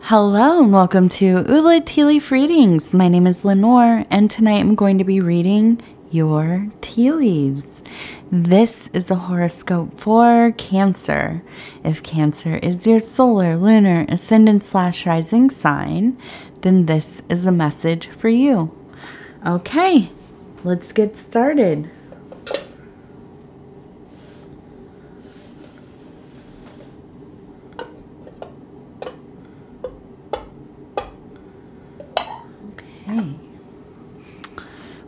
Hello and welcome to Ula Tea Leaf Readings. My name is Lenor and tonight I'm going to be reading your tea leaves. This is a horoscope for Cancer. If Cancer is your solar, lunar, ascendant / rising sign, then this is a message for you. Okay, let's get started.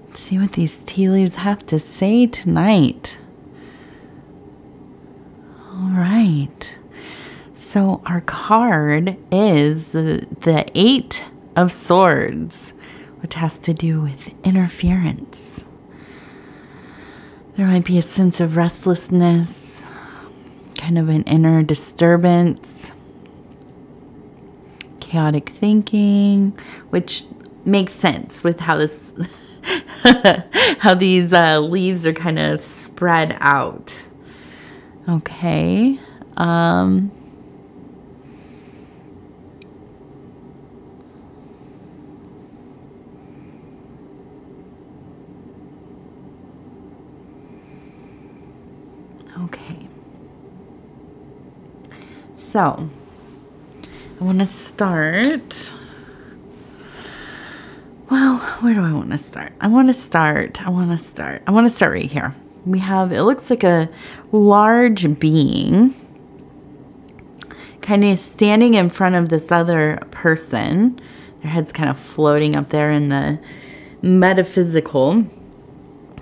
Let's see what these tea leaves have to say tonight. All right. So our card is the Eight of Swords, which has to do with interference. There might be a sense of restlessness, kind of an inner disturbance, chaotic thinking, which makes sense with how this how these leaves are kind of spread out. Okay. Okay. So, I want to start. Well, where do I want to start? I want to start right here. We have, it looks like a large being kind of standing in front of this other person. Their head's kind of floating up there in the metaphysical.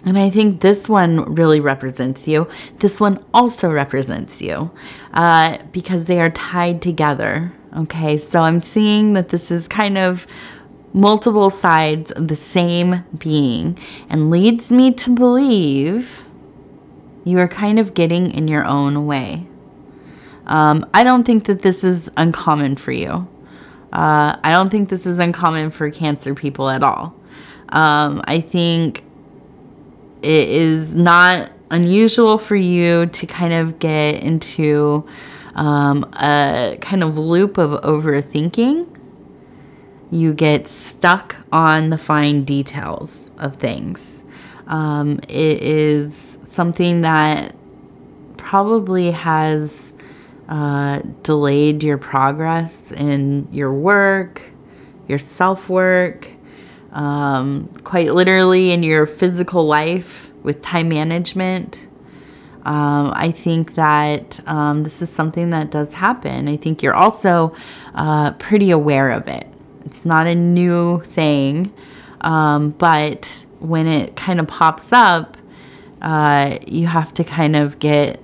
And I think this one really represents you. This one also represents you because they are tied together. Okay, so I'm seeing that this is kind of multiple sides of the same being and leads me to believe you are kind of getting in your own way. I don't think that this is uncommon for you. I don't think this is uncommon for Cancer people at all. I think it is not unusual for you to kind of get into a kind of loop of overthinking. You get stuck on the fine details of things. It is something that probably has delayed your progress in your work, your self-work, quite literally in your physical life with time management. I think that this is something that does happen. I think you're also pretty aware of it. It's not a new thing, but when it kind of pops up, you have to kind of get,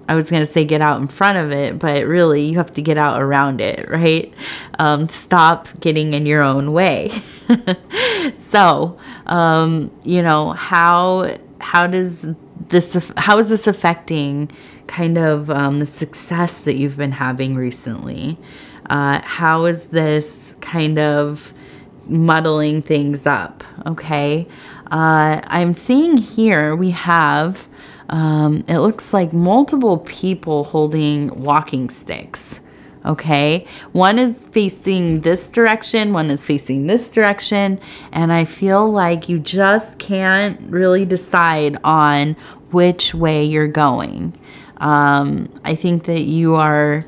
I was going to say get out in front of it, but really you have to get out around it, right? Stop getting in your own way. So, you know, how is this affecting kind of the success that you've been having recently? How is this kind of muddling things up? Okay. I'm seeing here we have, it looks like multiple people holding walking sticks. Okay. One is facing this direction. One is facing this direction. And I feel like you just can't really decide on which way you're going. I think that you are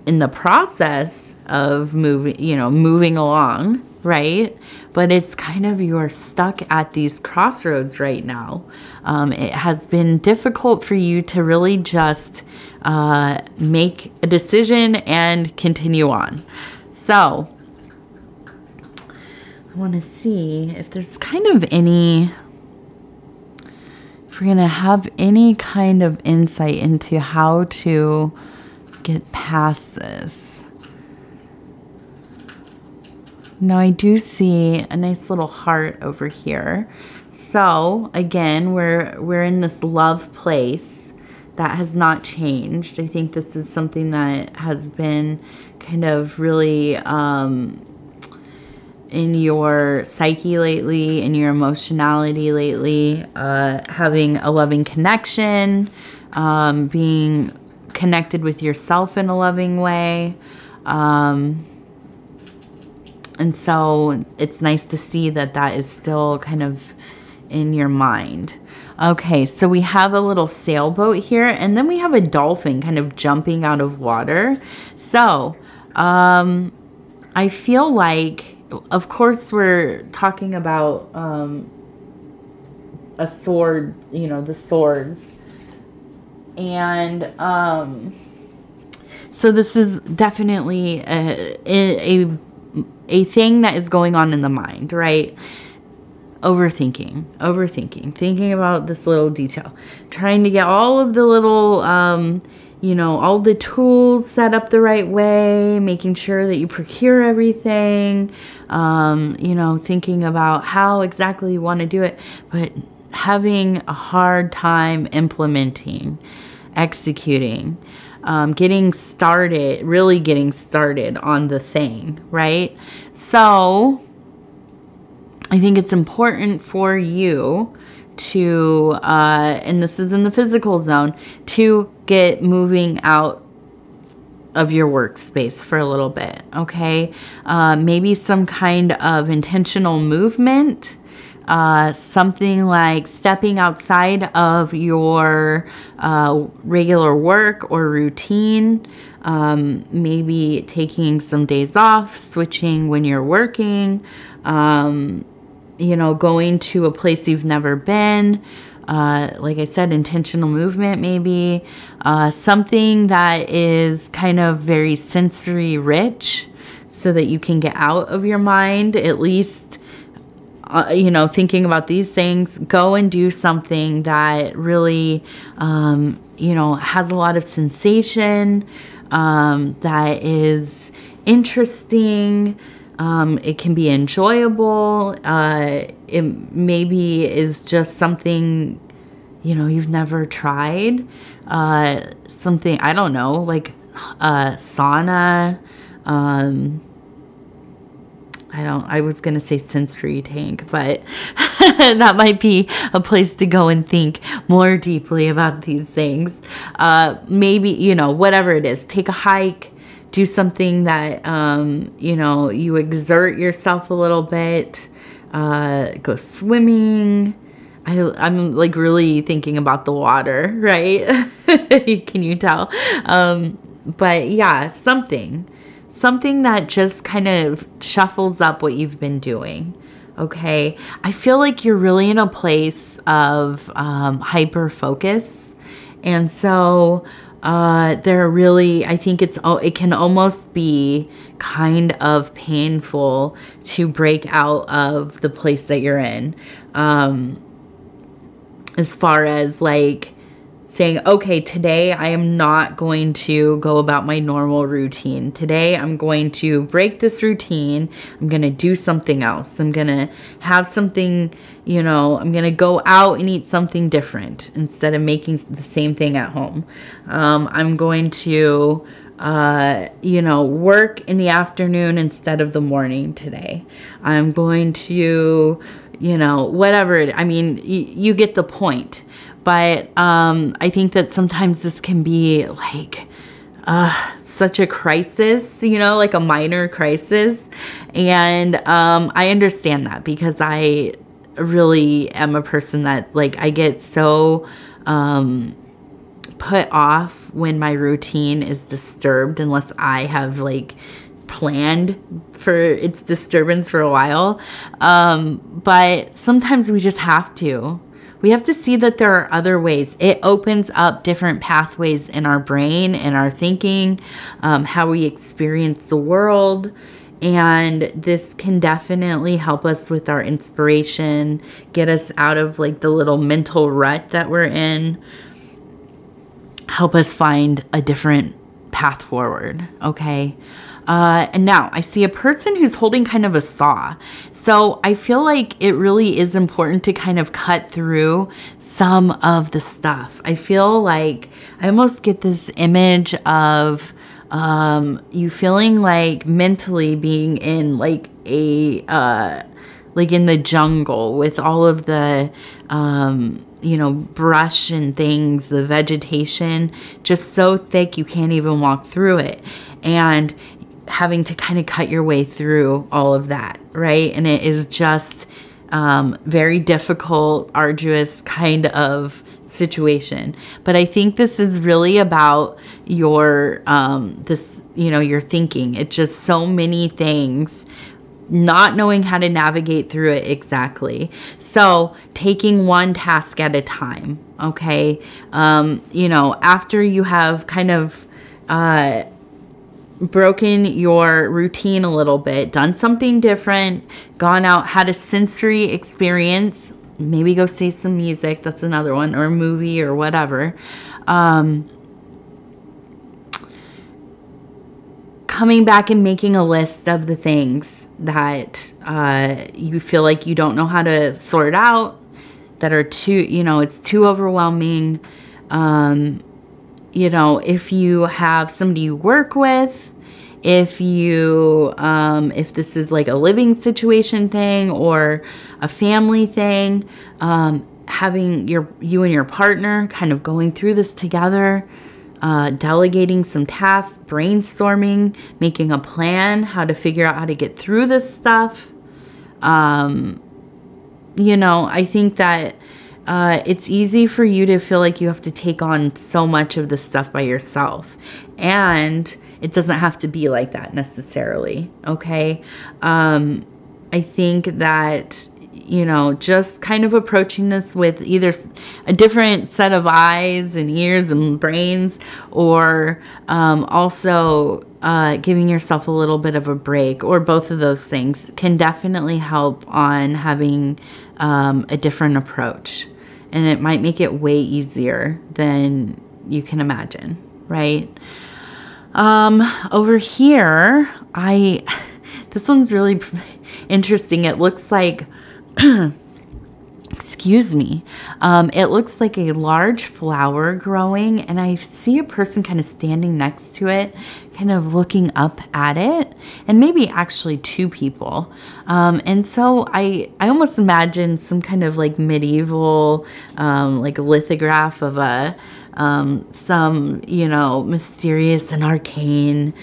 in the process of moving along, right? But it's kind of, you're stuck at these crossroads right now. It has been difficult for you to really just make a decision and continue on. So I want to see if there's kind of any, if we're going to have any kind of insight into how to get past this. Now I do see a nice little heart over here. So again, we're in this love place that has not changed. I think this is something that has been kind of really in your psyche lately, in your emotionality lately, having a loving connection, being connected with yourself in a loving way. And so it's nice to see that that is still kind of in your mind. Okay, so we have a little sailboat here, and then we have a dolphin kind of jumping out of water. So I feel like, of course, we're talking about a sword, you know, the swords. And so this is definitely a thing that is going on in the mind, right? Overthinking, thinking about this little detail, trying to get all of the little, you know, all the tools set up the right way, making sure that you procure everything, you know, thinking about how exactly you want to do it, but having a hard time implementing, executing, getting started, really getting started on the thing, right? So I think it's important for you to, and this is in the physical zone, to get moving out of your workspace for a little bit, okay? Maybe some kind of intentional movement, something like stepping outside of your regular work or routine, maybe taking some days off, switching when you're working, you know, going to a place you've never been, like I said, intentional movement maybe, something that is kind of very sensory rich so that you can get out of your mind, at least, you know, thinking about these things. Go and do something that really, you know, has a lot of sensation, that is interesting. It can be enjoyable. It maybe is just something, you know, you've never tried. Something, I don't know, like sauna. I was going to say sensory tank, but that might be a place to go and think more deeply about these things. Maybe, you know, whatever it is, take a hike, do something that, you know, you exert yourself a little bit, go swimming. I'm like really thinking about the water, right? Can you tell? But yeah, something that just kind of shuffles up what you've been doing. Okay. I feel like you're really in a place of hyper focus. And so they're really, I think it can almost be kind of painful to break out of the place that you're in. As far as like saying, okay, today I am not going to go about my normal routine. Today I'm going to break this routine. I'm going to do something else. I'm going to have something, you know, I'm going to go out and eat something different instead of making the same thing at home. I'm going to, you know, work in the afternoon instead of the morning today. I'm going to, you know, whatever I mean, you get the point. But I think that sometimes this can be like such a crisis, you know, like a minor crisis. And I understand that because I really am a person that like I get so put off when my routine is disturbed unless I have like planned for its disturbance for a while. But sometimes we just have to. We have to see that there are other ways. It opens up different pathways in our brain and our thinking, how we experience the world. And this can definitely help us with our inspiration, get us out of like the little mental rut that we're in, help us find a different path forward. Okay. And now I see a person who's holding kind of a saw. So I feel like it really is important to kind of cut through some of the stuff. I feel like I almost get this image of you feeling like mentally being in like a like in the jungle with all of the you know, brush and things, the vegetation, just so thick you can't even walk through it. And having to kind of cut your way through all of that, right? And it is just very difficult, arduous kind of situation. But I think this is really about your, you know, your thinking. It's just so many things, not knowing how to navigate through it exactly. So taking one task at a time, okay? You know, after you have kind of broken your routine a little bit, done something different, gone out, had a sensory experience, maybe go see some music, that's another one, or a movie or whatever. Coming back and making a list of the things that you feel like you don't know how to sort out, that are too, you know, it's too overwhelming. You know, if you have somebody you work with, if you, if this is like a living situation thing or a family thing, having you and your partner kind of going through this together, delegating some tasks, brainstorming, making a plan, how to figure out how to get through this stuff. You know, I think that it's easy for you to feel like you have to take on so much of this stuff by yourself. And it doesn't have to be like that necessarily, okay? I think that, you know, just kind of approaching this with either a different set of eyes and ears and brains, or also giving yourself a little bit of a break, or both of those things can definitely help on having a different approach. And it might make it way easier than you can imagine, right? Over here, this one's really interesting. It looks like, excuse me, it looks like a large flower growing, and I see a person kind of standing next to it, kind of looking up at it, and maybe actually two people. And so I almost imagine some kind of like medieval, like lithograph of a, some, you know, mysterious and arcane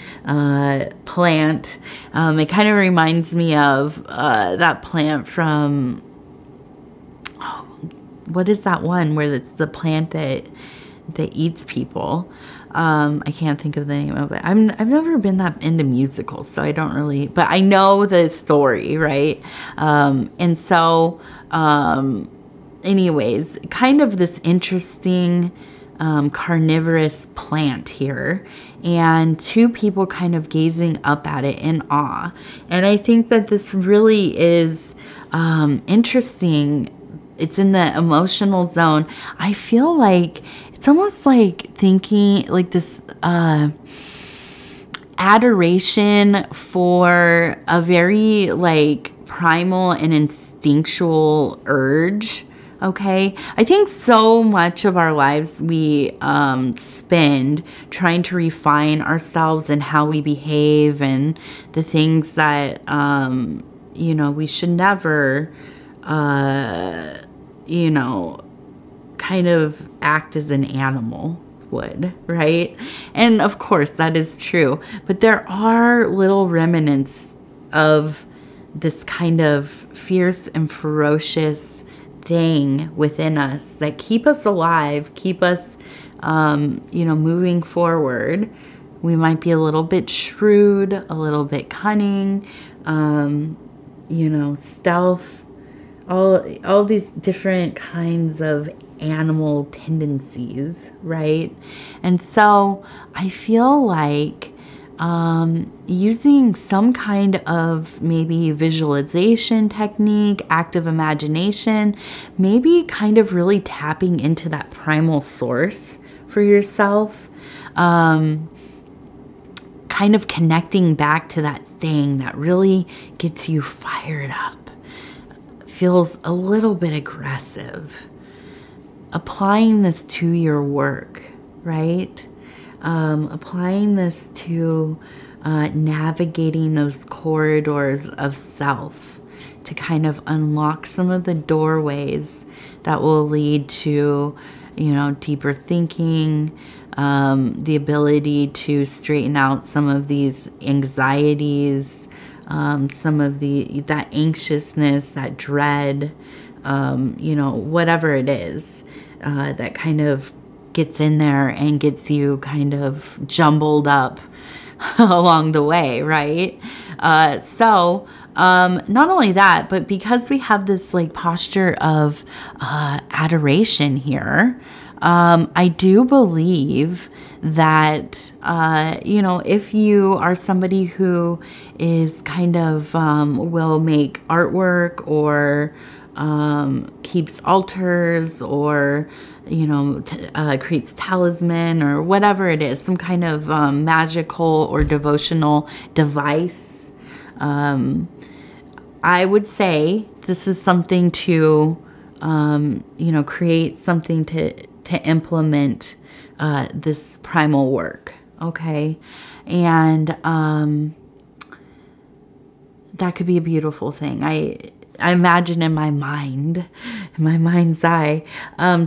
plant. It kind of reminds me of that plant from, oh, what is that one where it's the plant that eats people? I can't think of the name of it. I've never been that into musicals, so I don't really, but I know the story, right? And so, anyways, kind of this interesting carnivorous plant here, and two people kind of gazing up at it in awe. And I think that this really is interesting. It's in the emotional zone. I feel like it's almost like thinking like this adoration for a very like primal and instinctual urge. Okay, I think so much of our lives we spend trying to refine ourselves and how we behave, and the things that you know, we should never you know, kind of act as an animal would, right? And of course that is true, but there are little remnants of this kind of fierce and ferocious thing within us that keep us alive, keep us, you know, moving forward. We might be a little bit shrewd, a little bit cunning, you know, stealth, all these different kinds of animal tendencies, right? And so I feel like using some kind of maybe visualization technique, active imagination, maybe kind of really tapping into that primal source for yourself, kind of connecting back to that thing that really gets you fired up, feels a little bit aggressive. Applying this to your work, right? Applying this to navigating those corridors of self. to kind of unlock some of the doorways that will lead to, you know, deeper thinking, the ability to straighten out some of these anxieties, some of that anxiousness, that dread, you know, whatever it is, that kind of gets in there and gets you kind of jumbled up along the way, right? So not only that, but because we have this like posture of adoration here, I do believe that, you know, if you are somebody who is kind of will make artwork or keeps altars or, you know, creates talisman or whatever it is, some kind of magical or devotional device, I would say this is something to, you know, create something to implement this primal work, okay? And that could be a beautiful thing. I imagine in my mind's eye,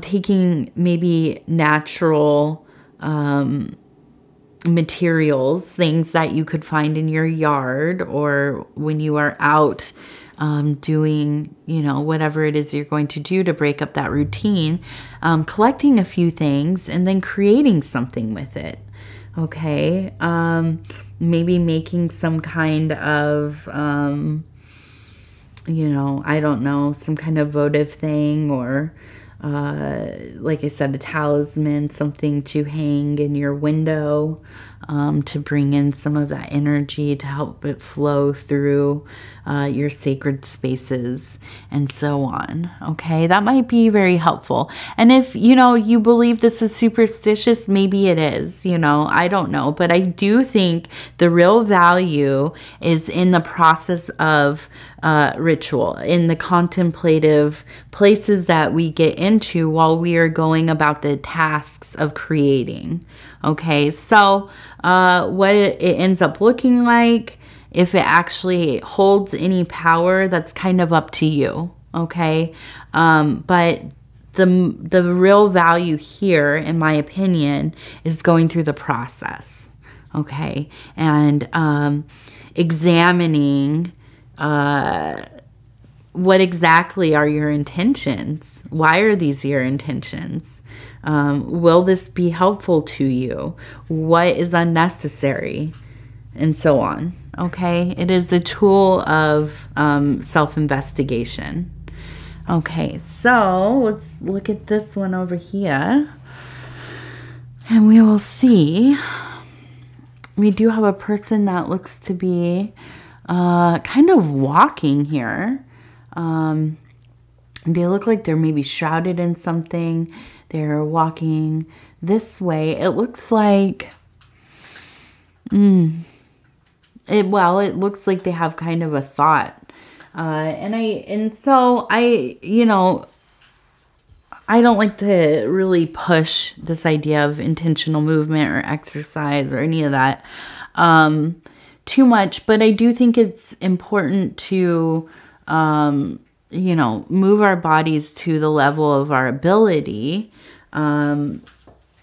taking maybe natural materials, things that you could find in your yard or when you are out doing, you know, whatever it is you're going to do to break up that routine, collecting a few things and then creating something with it, okay? Maybe making some kind of, you know, I don't know, some kind of votive thing or, like I said, a talisman, something to hang in your window, to bring in some of that energy to help it flow through your sacred spaces and so on. Okay, that might be very helpful. And if, you know, you believe this is superstitious, maybe it is, you know, I don't know. But I do think the real value is in the process of ritual, in the contemplative places that we get into while we are going about the tasks of creating. Okay, so what it ends up looking like, if it actually holds any power, that's kind of up to you. Okay, but the real value here, in my opinion, is going through the process. Okay, and examining what exactly are your intentions? Why are these your intentions? Will this be helpful to you? What is unnecessary? And so on. Okay, it is a tool of self-investigation. Okay, so let's look at this one over here. And we will see. We do have a person that looks to be kind of walking here. They look like they're maybe shrouded in something. They're walking this way. It looks like, it looks like they have kind of a thought. So you know, I don't like to really push this idea of intentional movement or exercise or any of that too much, but I do think it's important to, you know, move our bodies to the level of our ability. And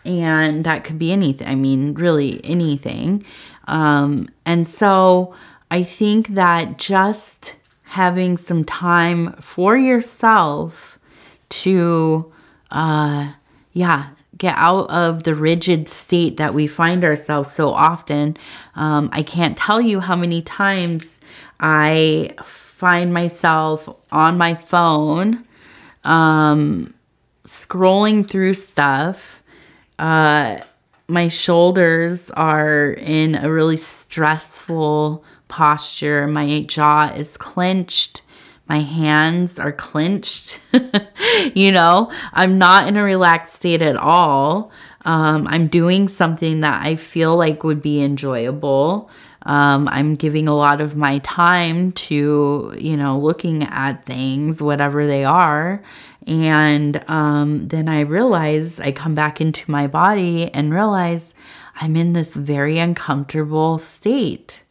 that could be anything. I mean, really anything. And so I think that just having some time for yourself to, get out of the rigid state that we find ourselves so often. I can't tell you how many times I find myself on my phone, scrolling through stuff. My shoulders are in a really stressful posture. My jaw is clenched. My hands are clenched. You know, I'm not in a relaxed state at all. I'm doing something that I feel like would be enjoyable. I'm giving a lot of my time to, you know, looking at things, whatever they are. And then I realize, I come back into my body and realize I'm in this very uncomfortable state.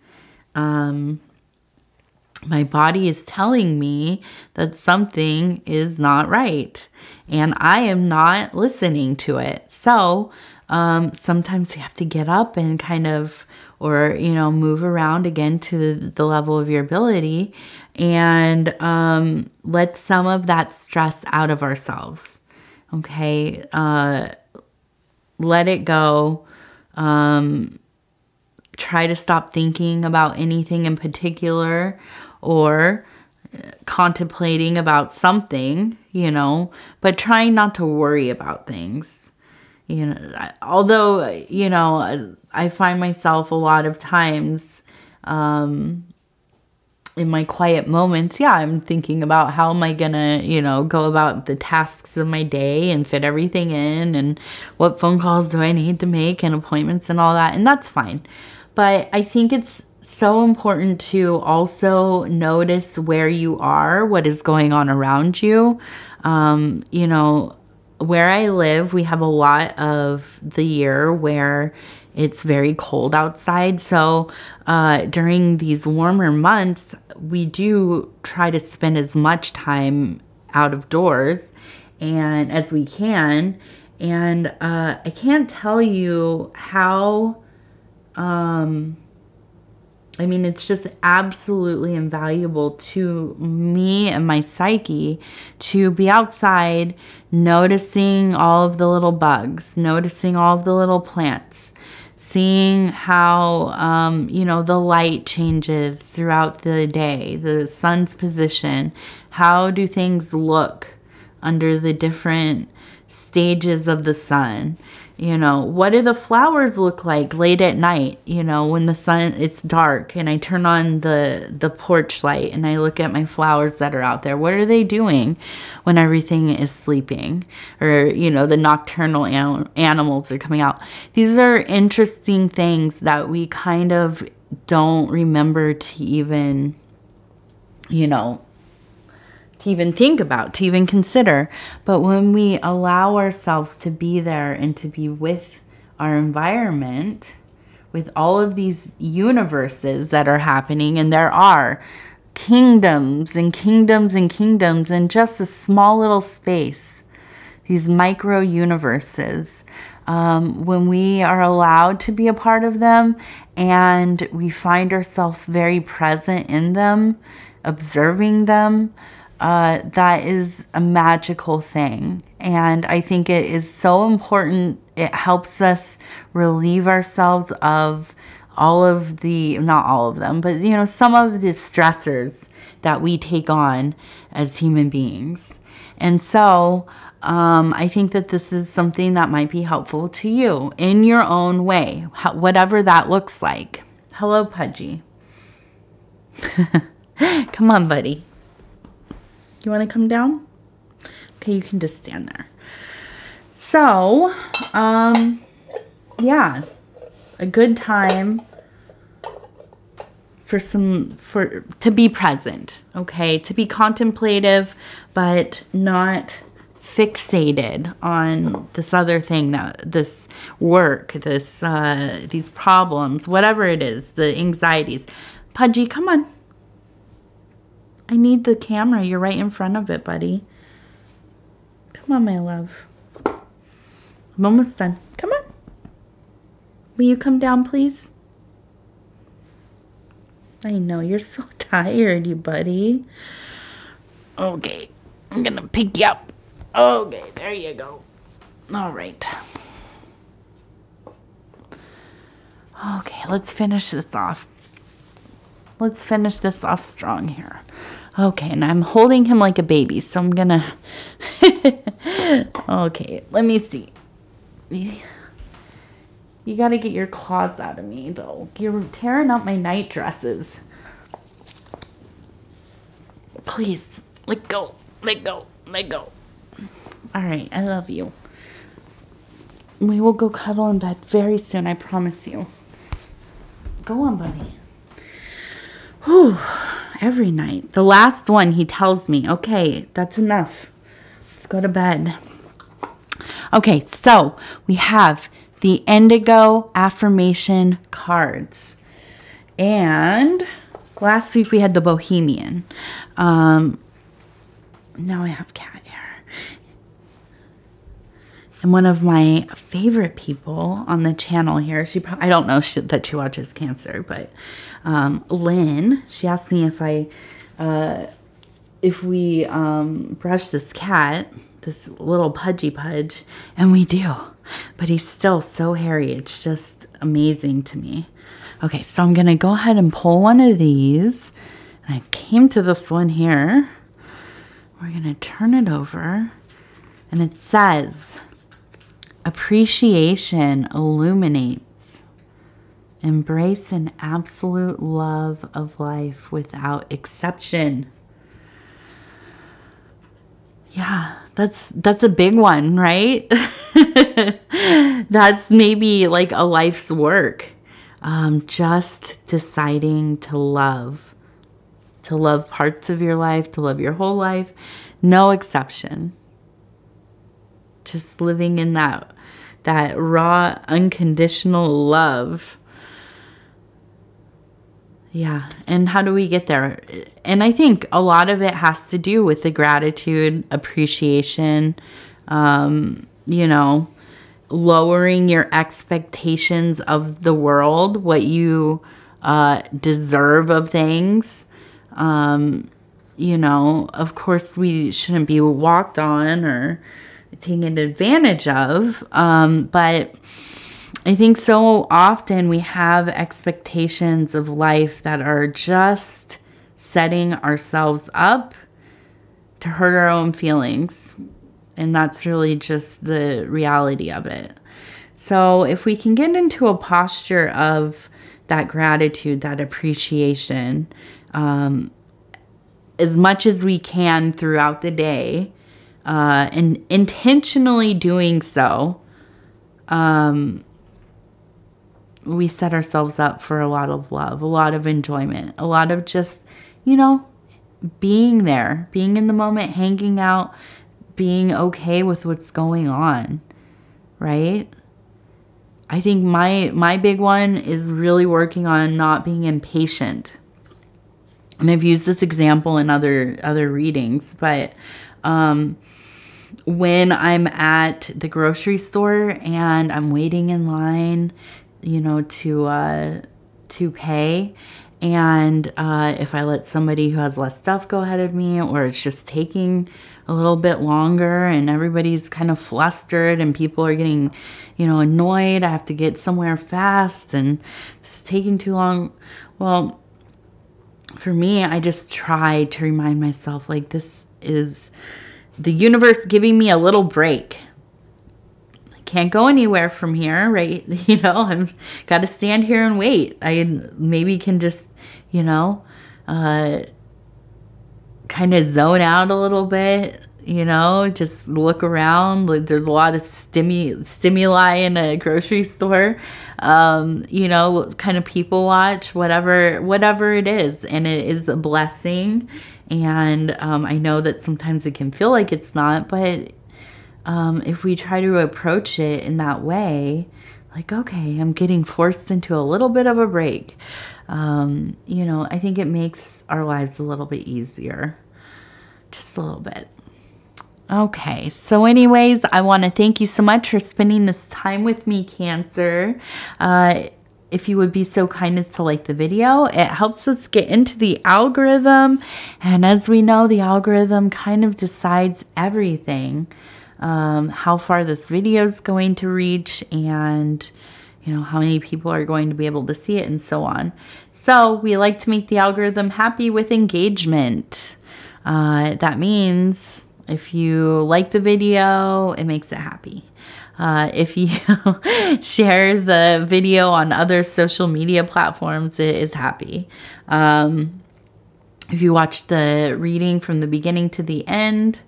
My body is telling me that something is not right, and I am not listening to it. So sometimes you have to get up and kind of, or, you know, move around again to the level of your ability, and let some of that stress out of ourselves. Okay. Let it go. Try to stop thinking about anything in particular, or contemplating about something, you know, but trying not to worry about things. You know, although, you know, I find myself a lot of times in my quiet moments, yeah, I'm thinking about how am I gonna, you know, go about the tasks of my day and fit everything in, and what phone calls do I need to make, and appointments and all that, and that's fine. But I think it's so important to also notice where you are, what is going on around you. You know, where I live, we have a lot of the year where it's very cold outside. So during these warmer months, we do try to spend as much time out of doors and as we can. And I can't tell you how, I mean, it's just absolutely invaluable to me and my psyche to be outside, noticing all of the little bugs, noticing all of the little plants, seeing how, you know, the light changes throughout the day, the sun's position. How do things look under the different stages of the sun? You know, what do the flowers look like late at night, you know, when the sun, it's dark and I turn on the porch light and I look at my flowers that are out there. What are they doing when everything is sleeping? Or, you know, the nocturnal animals are coming out. These are interesting things that we kind of don't remember to even, you know, to even think about, to even consider. But when we allow ourselves to be there and to be with our environment, with all of these universes that are happening, and there are kingdoms and kingdoms and kingdoms in just a small little space, these micro universes, when we are allowed to be a part of them and we find ourselves very present in them, observing them, that is a magical thing. And I think it is so important. It helps us relieve ourselves of all of the, not all of them, but, you know, some of the stressors that we take on as human beings. And so I think that this is something that might be helpful to you in your own way, whatever that looks like. Hello, Pudgy. Come on, buddy. You want to come down? Okay, you can just stand there. So, yeah, a good time to be present, okay? To be contemplative, but not fixated on this other thing, this work, these problems, whatever it is, the anxieties. Pudgy, come on. I need the camera. You're right in front of it, buddy. Come on, my love. I'm almost done. Come on. Will you come down, please? I know, you're so tired, you buddy. Okay, I'm gonna pick you up. Okay, there you go. All right. Okay, let's finish this off. Let's finish this off strong here. Okay, and I'm holding him like a baby, so I'm gonna... Okay, let me see. You gotta get your claws out of me, though. You're tearing up my night dresses. Please, let go, let go, let go. All right, I love you. We will go cuddle in bed very soon, I promise you. Go on, buddy. Whew. Every night. The last one, he tells me, okay, that's enough. Let's go to bed. Okay, so we have the indigo affirmation cards. And Last week we had the Bohemian. Now I have cat hair. And one of my favorite people on the channel here, I don't know that she watches Cancer, but Lynn, she asked me if we brush this cat, this little pudgy pudge, and we do. But he's still so hairy. It's just amazing to me. Okay, so I'm going to go ahead and pull one of these. And I came to this one here. We're going to turn it over. And it says, appreciation illuminates. Embrace an absolute love of life without exception. Yeah, that's a big one, right? That's maybe like a life's work. Just deciding to love parts of your life, to love your whole life, no exception. Just living in that raw, unconditional love. Yeah, and how do we get there? And I think a lot of it has to do with the gratitude, appreciation, you know, lowering your expectations of the world, what you deserve of things. You know, of course, we shouldn't be walked on or taken advantage of, but I think so often we have expectations of life that are just setting ourselves up to hurt our own feelings. And that's really just the reality of it. So if we can get into a posture of that gratitude, that appreciation, as much as we can throughout the day, and intentionally doing so, we set ourselves up for a lot of love, a lot of enjoyment, a lot of just, you know, being there, being in the moment, hanging out, being okay with what's going on, right? I think my big one is really working on not being impatient. And I've used this example in other readings, but when I'm at the grocery store and I'm waiting in line, you know, to pay, and if I let somebody who has less stuff go ahead of me, or it's just taking a little bit longer and everybody's kind of flustered and people are getting, you know, annoyed, I have to get somewhere fast and it's taking too long. Well, for me, I just try to remind myself, like, this is the universe giving me a little break. Can't go anywhere from here, right? You know, I'm got to stand here and wait. I maybe can just, you know, kind of zone out a little bit, you know, just look around. Like, there's a lot of stimuli in a grocery store, you know, kind of people watch, whatever it is. And it is a blessing. And I know that sometimes it can feel like it's not, but if we try to approach it in that way, like, okay, I'm getting forced into a little bit of a break, you know, I think it makes our lives a little bit easier. Just a little bit. Okay, so anyways, I want to thank you so much for spending this time with me, Cancer. If you would be so kind as to like the video, it helps us get into the algorithm. And as we know, the algorithm kind of decides everything. How far this video is going to reach, and you know, how many people are going to be able to see it, and so on. So we like to make the algorithm happy with engagement. That means if you like the video, it makes it happy. If you share the video on other social media platforms, it is happy. If you watch the reading from the beginning to the end,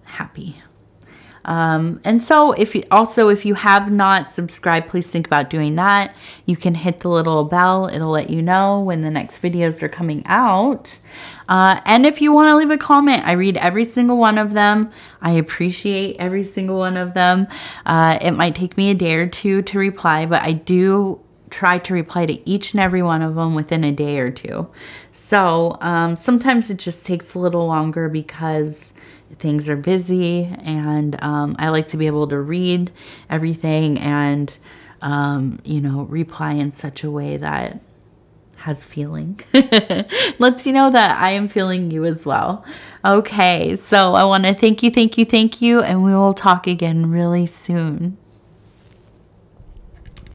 happy. And so if you have not subscribed, please think about doing that. You can hit the little bell. It'll let you know when the next videos are coming out. And if you want to leave a comment, I read every single one of them. I appreciate every single one of them. It might take me a day or two to reply, but I do try to reply to each and every one of them within a day or two. So sometimes it just takes a little longer because things are busy, and I like to be able to read everything and, you know, reply in such a way that has feeling. Lets you know that I am feeling you as well. Okay, so I want to thank you, and we will talk again really soon.